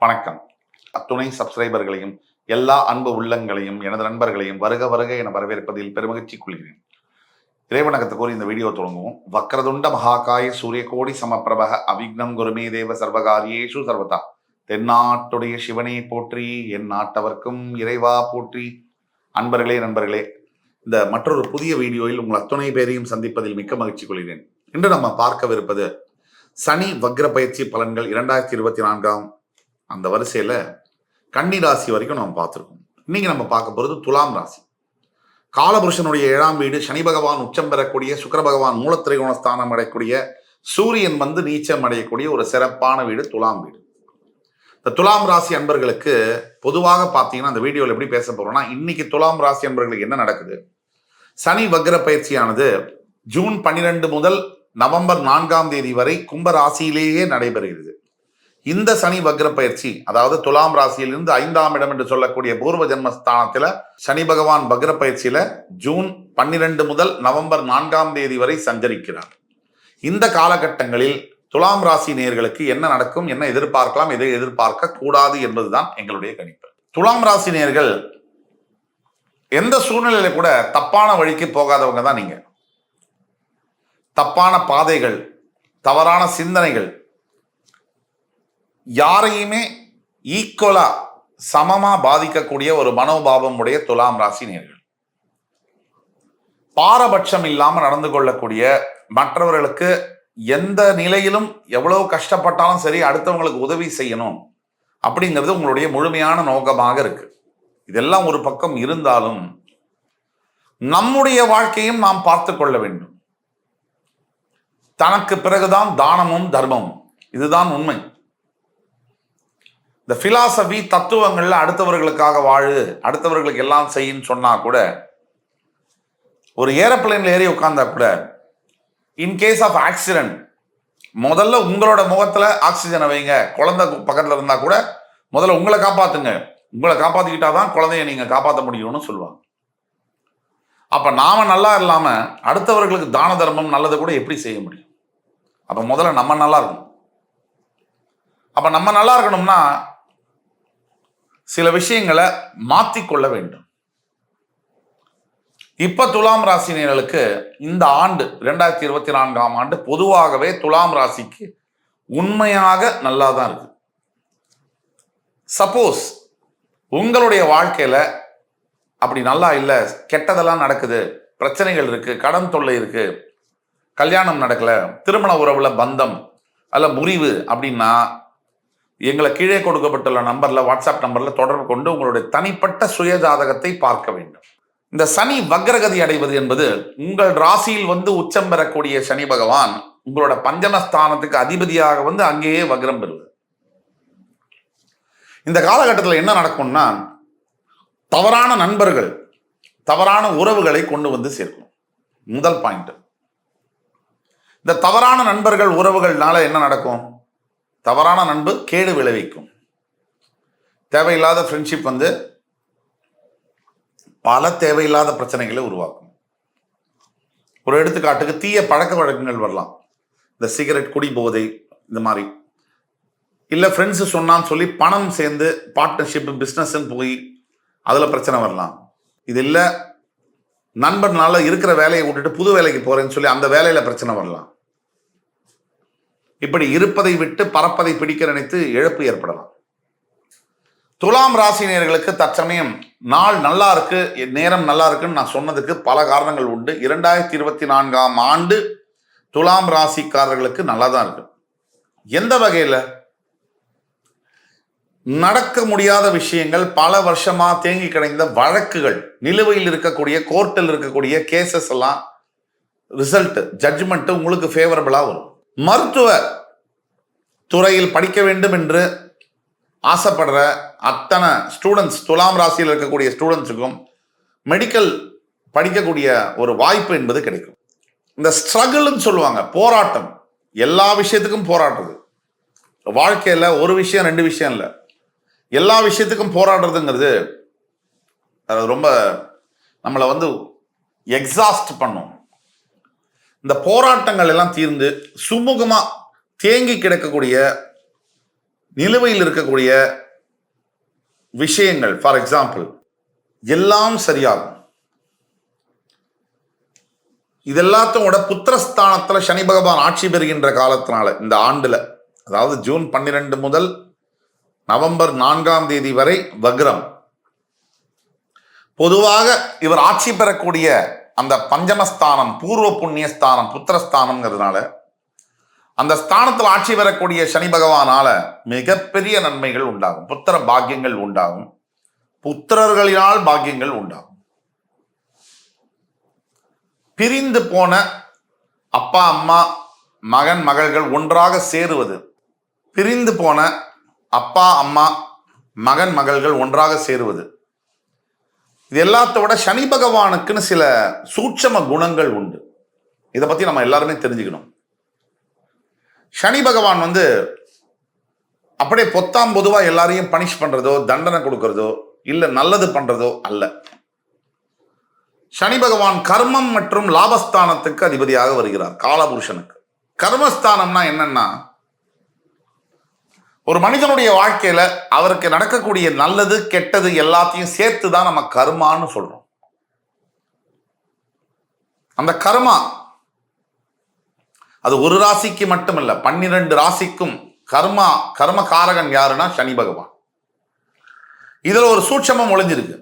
வணக்கம். அத்துணை சப்ஸ்கிரைபர்களையும் எல்லா அன்பு உள்ளங்களையும் எனது நண்பர்களையும் வருக வருக என வரவேற்பதில் பெருமகிழ்ச்சி கொள்கிறேன். இறைவணக்கத்தை கூறி இந்த வீடியோ தொடங்குவோம். வக்ரதுண்ட மகாகாய சூரியகோடி சமப்பிரபக அவிக்னம் குருமே தேவ சர்வகாரியேஷு சர்வதா. தென்னாட்டுடைய சிவனே போற்றி, என் நாட்டவர்க்கும் இறைவா போற்றி. அன்பர்களே நண்பர்களே, இந்த மற்றொரு புதிய வீடியோவில் உங்கள் அத்துணை பேரையும் சந்திப்பதில் மிக்க மகிழ்ச்சி கொள்கிறேன். இன்று நம்ம பார்க்கவிருப்பது சனி வக்ர பயிற்சி பலன்கள் 2024 அந்த வரிசையில் கன்னி ராசி வரைக்கும் நம்ம பார்த்துருக்கோம். இன்னைக்கு நம்ம பார்க்க போகிறது துலாம் ராசி. காலபுருஷனுடைய 7ஆம் வீடு, சனி பகவான் உச்சம் பெறக்கூடிய, சுக்கிர பகவான் மூலத்திரிகோணஸ்தானம் அடையக்கூடிய, சூரியன் நீச்சம் அடையக்கூடிய ஒரு சிறப்பான வீடு துலாம் வீடு. இந்த துலாம் ராசி அன்பர்களுக்கு பொதுவாக பார்த்தீங்கன்னா அந்த வீடியோவில் எப்படி பேச போறோம்னா, இன்னைக்கு துலாம் ராசி அன்பர்களுக்கு என்ன நடக்குது? சனி வக்ர பயிற்சியானது ஜூன் 12 முதல் நவம்பர் 4ஆம் தேதி வரை கும்ப ராசியிலேயே நடைபெறுகிறது. இந்த சனி வக்ர பயிற்சி, அதாவது துலாம் ராசியிலிருந்து 5ஆம் இடம் என்று சொல்லக்கூடிய பூர்வ ஜென்மஸ்தானத்துல சனி பகவான் வக்ர பயிற்சியில ஜூன் 12 முதல் நவம்பர் 4ஆம் தேதி வரை சஞ்சரிக்கிறார். இந்த காலகட்டங்களில் துலாம் ராசி நேயர்களுக்கு என்ன நடக்கும், என்ன எதிர்பார்க்கலாம், எதை எதிர்பார்க்க கூடாது என்பதுதான் எங்களுடைய கணிப்பு. துலாம் ராசி நேயர்கள் எந்த சூழ்நிலையில கூட தப்பான வழிக்கு போகாதவங்க தான் நீங்க. தப்பான பாதைகள், தவறான சிந்தனைகள், யாரையுமே ஈக்குவலா சமமா பாதிக்கக்கூடிய ஒரு மனோபாவம் உடைய துலாம் ராசி நேயர்கள். பாரபட்சம் இல்லாம நடந்து கொள்ளக்கூடிய, மற்றவர்களுக்கு எந்த நிலையிலும் எவ்வளவு கஷ்டப்பட்டாலும் சரி அடுத்தவங்களுக்கு உதவி செய்யணும் அப்படிங்கிறது உங்களுடைய முழுமையான நோக்கமாக இருக்கு. இதெல்லாம் ஒரு பக்கம் இருந்தாலும் நம்முடைய வாழ்க்கையும் நாம் பார்த்து கொள்ள வேண்டும். தனக்கு பிறகுதான் தானமும் தர்மமும். இதுதான் உண்மை. இந்த பிலாசபி தத்துவங்கள்ல அடுத்தவர்களுக்காக வாழு, அடுத்தவர்களுக்கு எல்லாம் செய்யுன்னு சொன்னா கூட, ஒரு ஏரோப்ளேன்ல ஏறி உட்கார்ந்தா கூட, இன்கேஸ் ஆஃப் ஆக்சிடென்ட் முதல்ல உங்களோட முகத்துல ஆக்சிஜனை வைங்க. குழந்தை பக்கத்துல இருந்தா கூட முதல்ல உங்களை காப்பாத்துங்க. உங்களை காப்பாத்திக்கிட்டாதான் குழந்தைய நீங்க காப்பாற்ற முடியும்னு சொல்லுவாங்க. அப்ப நாம நல்லா இல்லாம அடுத்தவர்களுக்கு தான தர்மம் நல்லது கூட எப்படி செய்ய முடியும்? அப்ப முதல்ல நம்ம நல்லா இருக்கணும். அப்ப நம்ம நல்லா இருக்கணும்னா சில விஷயங்களை மாற்றிக்கொள்ள வேண்டும். இப்ப துலாம் ராசினியர்களுக்கு இந்த ஆண்டு 2024ஆம் ஆண்டு பொதுவாகவே துலாம் ராசிக்கு உண்மையாக நல்லா தான் இருக்கு. சப்போஸ் உங்களுடைய வாழ்க்கையில அப்படி நல்லா இல்லை, கெட்டதெல்லாம் நடக்குது, பிரச்சனைகள் இருக்கு, கடன் தொல்லை இருக்கு, கல்யாணம் நடக்கல, திருமண உறவுல பந்தம் அல்ல முறிவு அப்படின்னா, எங்களை கீழே கொடுக்கப்பட்டுள்ள நம்பர்ல, வாட்ஸ்அப் நம்பர்ல தொடர்பு கொண்டு உங்களுடைய தனிப்பட்ட சுய ஜாதகத்தை பார்க்க வேண்டும். இந்த சனி வக்ரகதி அடைவது என்பது உங்கள் ராசியில் உச்சம் பெறக்கூடிய சனி பகவான் உங்களோட பஞ்சமஸ்தானத்துக்கு அதிபதியாக அங்கேயே வக்ரம் பெறுவது. இந்த காலகட்டத்தில் என்ன நடக்கும்னா, தவறான நண்பர்கள், தவறான உறவுகளை கொண்டு சேர்க்கும். முதல் பாயிண்ட். இந்த தவறான நண்பர்கள் உறவுகள்னால என்ன நடக்கும்? தவறான நண்பு கேடு விளைவிக்கும். தேவையில்லாத ஃப்ரெண்ட்ஷிப் பல தேவையில்லாத பிரச்சனைகளை உருவாக்கும். ஒரு எடுத்துக்காட்டுக்கு தீய பழக்க வழக்கங்கள் வரலாம். இந்த சிகரெட், குடி போதை, இந்த மாதிரி. இல்லை ஃப்ரெண்ட்ஸு சொன்னான்னு சொல்லி பணம் சேர்ந்து பார்ட்னர்ஷிப், பிஸ்னஸ்ன்னு போய் அதில் பிரச்சனை வரலாம். இது இல்லை நண்பர்னால இருக்கிற வேலையை விட்டுட்டு புது வேலைக்கு போகிறேன்னு சொல்லி அந்த வேலையில் பிரச்சனை வரலாம். இப்படி இருப்பதை விட்டு பறப்பதை பிடிக்க நினைத்து இழப்பு ஏற்படலாம். துலாம் ராசினியர்களுக்கு தற்சமயம் நாள் நல்லா இருக்கு, நேரம் நல்லா இருக்குன்னு நான் சொன்னதுக்கு பல காரணங்கள் உண்டு. 2024ஆம் ஆண்டு துலாம் ராசிக்காரர்களுக்கு நல்லா தான் இருக்கு. எந்த வகையில்? நடக்க முடியாத விஷயங்கள், பல வருஷமா தேங்கி கிடைந்த வழக்குகள், நிலுவையில் இருக்கக்கூடிய கோர்ட்டில் இருக்கக்கூடிய கேசஸ் எல்லாம் ரிசல்ட், ஜட்ஜ்மெண்ட் உங்களுக்கு ஃபேவரபிளா வரும். மருத்துவ துறையில் படிக்க வேண்டும் என்று ஆசைப்படுற அத்தனை ஸ்டூடெண்ட்ஸ், துலாம் ராசியில் இருக்கக்கூடிய ஸ்டூடெண்ட்ஸுக்கும் மெடிக்கல் படிக்கக்கூடிய ஒரு வாய்ப்பு என்பது கிடைக்கும். இந்த ஸ்ட்ரகிள்னு சொல்லுவாங்க, போராட்டம். எல்லா விஷயத்துக்கும் போராடுறது. வாழ்க்கையில் ஒரு விஷயம் ரெண்டு விஷயம் இல்லை, எல்லா விஷயத்துக்கும் போராடுறதுங்கிறது அது ரொம்ப நம்மளை எக்ஸாஸ்ட் பண்ணும். இந்த போராட்டங்கள் எல்லாம் தீர்ந்து சுமூகமா தேங்கி கிடக்கக்கூடிய நிலுவையில் இருக்கக்கூடிய விஷயங்கள், ஃபார் எக்ஸாம்பிள், எல்லாம் சரியாகும். இதெல்லாத்தோட புத்திரஸ்தானத்துல சனி பகவான் ஆட்சி பெறுகின்ற காலத்தினால இந்த ஆண்டுல, அதாவது ஜூன் 12 முதல் நவம்பர் 4ஆம் தேதி வரை வக்ரம். பொதுவாக இவர் ஆட்சி பெறக்கூடிய அந்த பஞ்சமஸ்தானம் பூர்வ புண்ணியஸ்தானம் புத்திரஸ்தானம்ங்கிறதுனால அந்த ஸ்தானத்தில் ஆட்சி பெறக்கூடிய சனி பகவானால மிகப்பெரிய நன்மைகள் உண்டாகும். புத்திர பாக்கியங்கள் உண்டாகும். புத்திரர்களினால் பாக்கியங்கள் உண்டாகும். பிரிந்து போன அப்பா அம்மா மகன் மகள்கள் ஒன்றாக சேருவது, பிரிந்து போன அப்பா அம்மா மகன் மகள்கள் ஒன்றாக சேருவது, இது எல்லாத்தோட சனி பகவானுக்குன்னு சில சூட்சம குணங்கள் உண்டு. இதை பத்தி நம்ம எல்லாருமே தெரிஞ்சுக்கணும். சனி பகவான் அப்படியே பொத்தாம் பொதுவா எல்லாரையும் பனிஷ் பண்றதோ தண்டனை கொடுக்கறதோ இல்ல நல்லது பண்றதோ அல்ல. சனி பகவான் கர்மம் மற்றும் லாபஸ்தானத்துக்கு அதிபதியாக வருகிறார். காலபுருஷனுக்கு கர்மஸ்தானம்னா என்னன்னா, ஒரு மனிதனுடைய வாழ்க்கையில அவருக்கு நடக்கக்கூடிய நல்லது கெட்டது எல்லாத்தையும் சேர்த்து தான் நம்ம கர்மான்னு சொல்றோம். அந்த கர்மா அது ஒரு ராசிக்கு மட்டும் இல்ல, 12 ராசிக்கும் கர்ம காரகன் யாருன்னா சனி பகவான். இதுல ஒரு சூட்சமம் ஒளிஞ்சிருக்கு.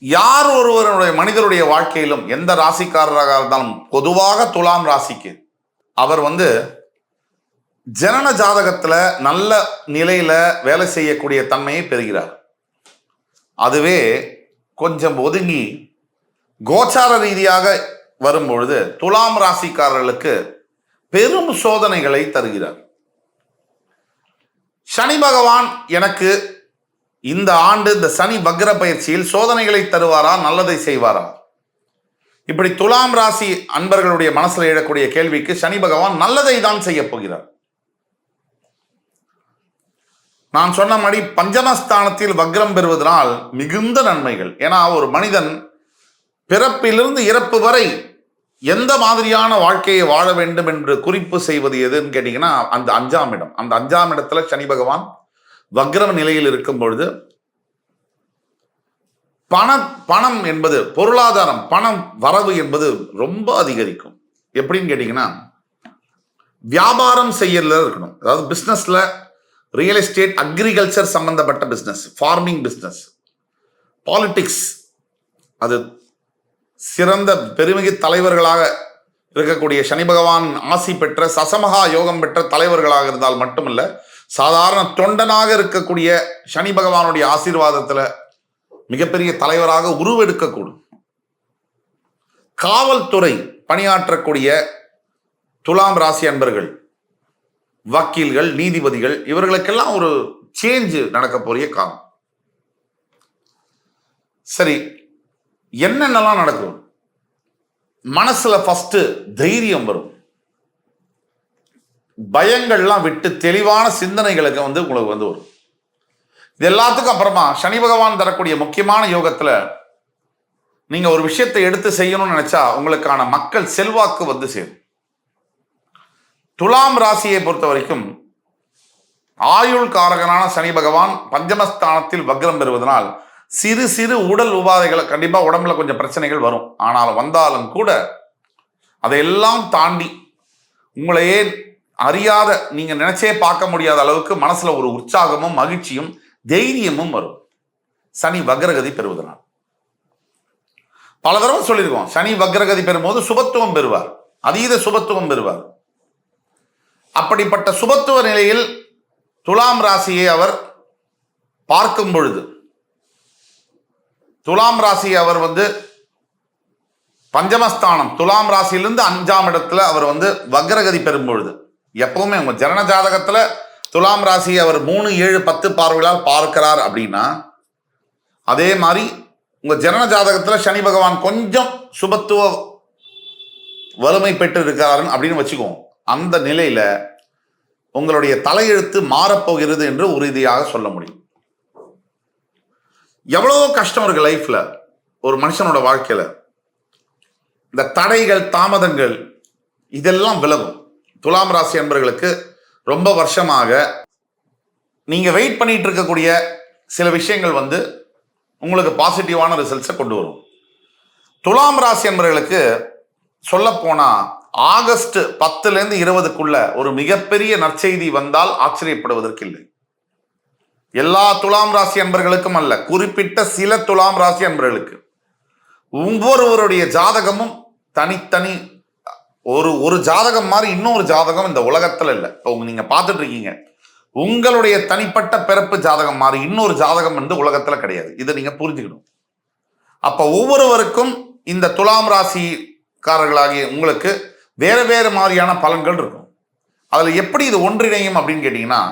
யார் ஒருவருடைய மனிதருடைய வாழ்க்கையிலும் எந்த ராசிக்காரராக இருந்தாலும், பொதுவாக துலாம் ராசிக்கு அவர் ஜனன ஜாதகத்துல நல்ல நிலையில வேலை செய்யக்கூடிய தன்மையை பெறுகிறார். அதுவே கொஞ்சம் ஒதுங்கி கோச்சார ரீதியாக வரும்பொழுது துலாம் ராசிக்காரர்களுக்கு பெரும் சோதனைகளை தருகிறார். சனி பகவான் எனக்கு இந்த ஆண்டு இந்த சனி வக்ர பயிற்சியில் சோதனைகளை தருவாரா, நல்லதை செய்வாரா? இப்படி துலாம் ராசி அன்பர்களுடைய மனசுல எழக்கூடிய கேள்விக்கு சனி பகவான் நல்லதை தான் செய்ய போகிறார். நான் சொன்ன மாதிரி பஞ்சமஸ்தானத்தில் வக்ரம் பெறுவதனால் மிகுந்த நன்மைகள். ஏன்னா ஒரு மனிதன் பிறப்பிலிருந்து இறப்பு வரை எந்த மாதிரியான வாழ்க்கையை வாழ வேண்டும் என்று குறிப்பு செய்வது எதுன்னு கேட்டீங்கன்னா அந்த 5ஆம் இடம். அந்த 5ஆம் இடத்துல சனி பகவான் வக்ரம் நிலையில் இருக்கும் பொழுது பணம் என்பது, பொருளாதாரம், பணம் வரவு என்பது ரொம்ப அதிகரிக்கும். எப்படின்னு கேட்டீங்கன்னா, வியாபாரம் செய்யல இருக்கணும். அதாவது பிசினஸ்ல ரியல் எஸ்டேட், அக்ரிகல்ச்சர் சம்பந்தப்பட்ட பிசினஸ், ஃபார்மிங் பிசினஸ், பாலிடிக்ஸ், அது சிறந்த பெருமிகு தலைவர்களாக இருக்கக்கூடிய சனி பகவான் ஆசி பெற்ற சசமகா யோகம் பெற்ற தலைவர்களாக இருந்தால் மட்டுமல்ல, சாதாரண தொண்டனாக இருக்கக்கூடிய சனி பகவானுடைய ஆசீர்வாதத்துல மிகப்பெரிய தலைவராக உருவெடுக்கக்கூடும். காவல்துறை பணியாற்றக்கூடிய துலாம் ராசி அன்பர்கள், வக்கீல்கள், நீதிபதிகள், இவர்களுக்கெல்லாம் ஒரு சேஞ்ச் நடக்க போறிய காலம். சரி, என்னென்னலாம் நடக்கும்? மனசுல ஃபர்ஸ்ட் தைரியம் வரும். பயங்கள்லாம் விட்டு தெளிவான சிந்தனைகளுக்கு உங்களுக்கு வரும். இது எல்லாத்துக்கும் அப்புறமா சனி பகவான் தரக்கூடிய முக்கியமான யோகத்துல நீங்க ஒரு விஷயத்தை எடுத்து செய்யணும்னு நினைச்சா உங்களுக்கான மக்கள் செல்வாக்கு சேரும். துலாம் ராசியை பொறுத்த வரைக்கும் ஆயுள் காரகனான சனி பகவான் பஞ்சமஸ்தானத்தில் வக்ரம் பெறுவதனால் சிறு சிறு உடல் உபாதைகளை, கண்டிப்பா உடம்புல கொஞ்சம் பிரச்சனைகள் வரும். ஆனாலும் வந்தாலும் கூட அதையெல்லாம் தாண்டி உங்களையே அறியாத, நீங்க நினைச்சே பார்க்க முடியாத அளவுக்கு மனசுல ஒரு உற்சாகமும் மகிழ்ச்சியும் தைரியமும் வரும் சனி வக்ரகதி பெறுவதனால். பல தடவை சொல்லியிருக்கோம், சனி வக்ரகதி பெறும்போது சுபத்துவம் பெறுவார், அதீத சுபத்துவம் பெறுவார். அப்படிப்பட்ட சுபத்துவ நிலையில் துலாம் ராசியை அவர் பார்க்கும் பொழுது, துலாம் ராசியை அவர் பஞ்சமஸ்தானம் துலாம் ராசியிலிருந்து 5ஆம் இடத்துல அவர் வக்ரகதி பெறும் பொழுது, எப்பவுமே உங்க ஜனன ஜாதகத்துல துலாம் ராசியை அவர் 3, 7, 10 பார்வைகளால் பார்க்கிறார் அப்படின்னா, அதே மாதிரி உங்க ஜனன ஜாதகத்துல சனி பகவான் கொஞ்சம் சுபத்துவ வலிமை பெற்று இருக்கிறார் அப்படின்னு வச்சுக்குவோம். அந்த நிலையில உங்களுடைய தலையெழுத்து மாறப்போகிறது என்று உறுதியாக சொல்ல முடியும். எவ்வளவோ கஷ்டம் இருக்கு லைஃப்ல, ஒரு மனுஷனோட வாழ்க்கையில இந்த தடைகள், தாமதங்கள் இதெல்லாம் விலகும். துலாம் ராசி அன்பர்களுக்கு ரொம்ப வருஷமாக நீங்க வெயிட் பண்ணிட்டு இருக்கக்கூடிய சில விஷயங்கள் வந்து உங்களுக்கு பாசிட்டிவான ரிசல்ட்ஸை கொண்டு வரும். துலாம் ராசி என்பவர்களுக்கு சொல்ல போனா ஆகஸ்ட் 10லேருந்து 20க்குள்ள ஒரு மிகப்பெரிய நற்செய்தி வந்தால் ஆச்சரியப்படுவதற்கு இல்லை. எல்லா துலாம் ராசி அன்பர்களுக்கும் அல்ல, குறிப்பிட்ட சில துலாம் ராசி அன்பர்களுக்கு. ஒவ்வொருவருடைய ஜாதகமும் தனித்தனி. ஒரு ஜாதகம் மாதிரி இன்னொரு ஜாதகம் இந்த உலகத்துல இல்லை. இப்போ நீங்க பார்த்துட்டு இருக்கீங்க, உங்களுடைய தனிப்பட்ட பிறப்பு ஜாதகம் மாதிரி இன்னொரு ஜாதகம் வந்து உலகத்துல கிடையாது. இதை நீங்க புரிஞ்சுக்கணும். அப்ப ஒவ்வொருவருக்கும் இந்த துலாம் ராசிக்காரர்களாகிய உங்களுக்கு வேற வேறு மாதிரியான பலன்கள் இருக்கும். அதுல எப்படி இது ஒன்றிணையும் அப்படின்னு கேட்டீங்கன்னா,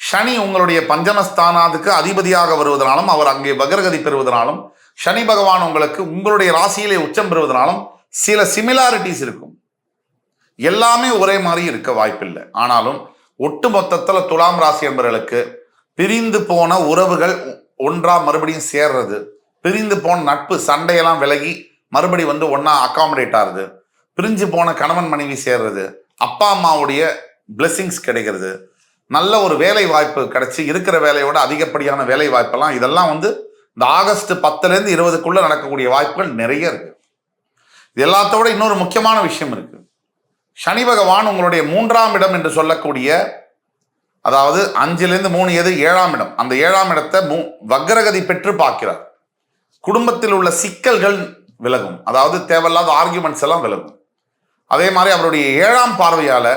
சனி உங்களுடைய பஞ்சமஸ்தானத்துக்கு அதிபதியாக வருவதனாலும் அவர் அங்கே வக்ரகதி பெறுவதனாலும் சனி பகவான் உங்களுக்கு உங்களுடைய ராசியிலே உச்சம் பெறுவதனாலும் சில சிமிலாரிட்டிஸ் இருக்கும். எல்லாமே ஒரே மாதிரி இருக்க வாய்ப்பில்லை. ஆனாலும் ஒட்டு மொத்தத்தில் துலாம் ராசி என்பவர்களுக்கு பிரிந்து போன உறவுகள் ஒன்றா மறுபடியும் சேர்றது, பிரிந்து போன நட்பு சண்டையெல்லாம் விலகி மறுபடி வந்து ஒன்னா அகாமடேட் ஆகுது, பிரிஞ்சு போன கணவன் மனைவி சேர்றது, அப்பா அம்மாவுடைய பிளெஸிங்ஸ் கிடைக்கிறது, நல்ல ஒரு வேலை வாய்ப்பு கிடைச்சி இருக்கிற வேலையோட அதிகப்படியான வேலை வாய்ப்பெல்லாம் இதெல்லாம் வந்து இந்த ஆகஸ்ட் 10லேருந்து 20க்குள்ள நடக்கக்கூடிய வாய்ப்புகள் நிறைய இருக்கு. இது எல்லாத்தோட இன்னொரு முக்கியமான விஷயம் இருக்கு. சனி பகவான் உங்களுடைய 3ஆம் இடம் என்று சொல்லக்கூடிய, அதாவது 5லேருந்து 3 எது 7ஆம் இடம், அந்த 7ஆம் இடத்தை வக்ரகதி பெற்று பார்க்கிறார். குடும்பத்தில் உள்ள சிக்கல்கள் விலகும், அதாவது தேவையில்லாத ஆர்கியூமெண்ட்ஸ் எல்லாம் விலகும். அதே மாதிரி அவருடைய 7ஆம் பார்வையால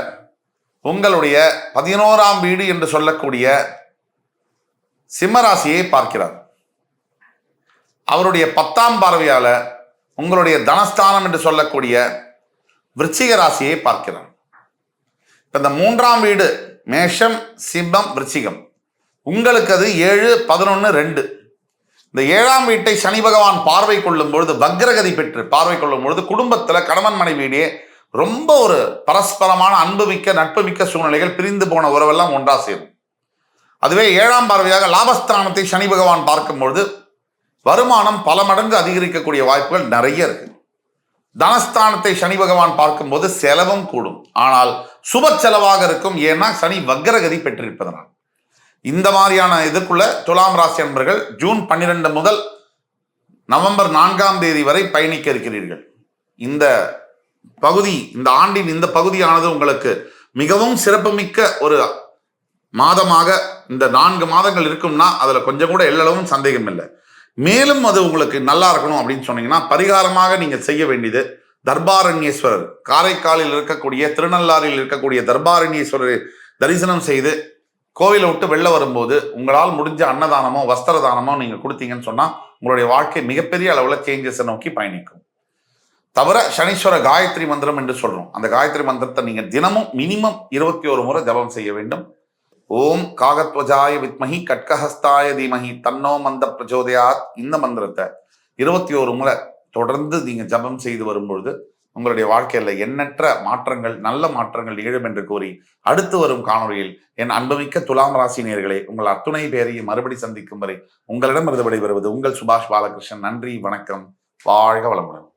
உங்களுடைய 11ஆம் வீடு என்று சொல்லக்கூடிய சிம்மராசியை பார்க்கிறார். அவருடைய 10ஆம் பார்வையால உங்களுடைய தனஸ்தானம் என்று சொல்லக்கூடிய விருச்சிக ராசியை பார்க்கிறார். இந்த 3ஆம் வீடு மேஷம், சிம்மம், விருச்சிகம், உங்களுக்கு அது 7, 11, 2. இந்த 7ஆம் வீட்டை சனி பகவான் பார்வை கொள்ளும் பொழுது, வக்ரகதி பெற்று பார்வை கொள்ளும் பொழுது குடும்பத்துல கணவன் மனைவியிடையே ரொம்ப ஒரு பரஸ்பரமான அன்புமிக்க நட்புமிக்க சூழ்நிலைகள், பிரிந்து போன உறவெல்லாம் ஒன்றா சேரும். அதுவே 7ஆம் பார்வையாக லாபஸ்தானத்தை சனி பகவான் பார்க்கும்பொழுது வருமானம் பல மடங்கு அதிகரிக்கக்கூடிய வாய்ப்புகள் நிறைய இருக்கு. தனஸ்தானத்தை சனி பகவான் பார்க்கும்போது செலவும் கூடும், ஆனால் சுப செலவாக இருக்கும். ஏன்னா சனி வக்ரகதி பெற்றிருப்பதனால். இந்த மாதிரியான இதுக்குள்ள துலாம் ராசி அன்பர்கள் ஜூன் 12 முதல் நவம்பர் 4ஆம் தேதி வரை பயணிக்க இருக்கிறீர்கள். இந்த பகுதி, இந்த ஆண்டின் இந்த பகுதியானது உங்களுக்கு மிகவும் சிறப்புமிக்க ஒரு மாதமாக இந்த 4 மாதங்கள் இருக்கும்னா அதுல கொஞ்சம் கூட எல்லளவும் சந்தேகம் இல்லை. மேலும் அது உங்களுக்கு நல்லா இருக்கணும் அப்படின்னு சொன்னீங்கன்னா பரிகாரமாக நீங்க செய்ய வேண்டியது தர்பாரண்யேஸ்வரர், காரைக்காலில் இருக்கக்கூடிய, திருநள்ளாறில் இருக்கக்கூடிய தர்பாரண்யேஸ்வரரை தரிசனம் செய்து கோவிலை விட்டு வெளில வரும்போது உங்களால் முடிஞ்ச அன்னதானமோ வஸ்திர தானமோ நீங்க கொடுத்தீங்கன்னு சொன்னா உங்களுடைய வாழ்க்கை மிகப்பெரிய அளவுல சேஞ்சஸை நோக்கி பயணிக்கும். தவிர சனீஸ்வர காயத்ரி மந்திரம் என்று சொல்றோம், அந்த காயத்ரி மந்திரத்தை நீங்க தினமும் மினிமம் 21 முறை ஜபம் செய்ய வேண்டும். ஓம் காகத்வஜாய வித்மஹி கட்கஹஸ்தாய தீமஹி தன்னோ மந்த பிரச்சோதயாத். இந்த மந்திரத்தை 21 முறை தொடர்ந்து நீங்க ஜபம் செய்து வரும்பொழுது உங்களுடைய வாழ்க்கையில எண்ணற்ற மாற்றங்கள், நல்ல மாற்றங்கள் நிகழும் என்று கூறி அடுத்து வரும் காணொலியில் என் அன்புமிக்க துலாம் ராசி நேயர்களே, உங்கள் அத்துணை பேரையும் மறுபடி சந்திக்கும் வரை உங்களிடமிருந்து விடைபெறுவது உங்கள் சுபாஷ் பாலகிருஷ்ணன். நன்றி, வணக்கம், வாழ்க வளமுடன்.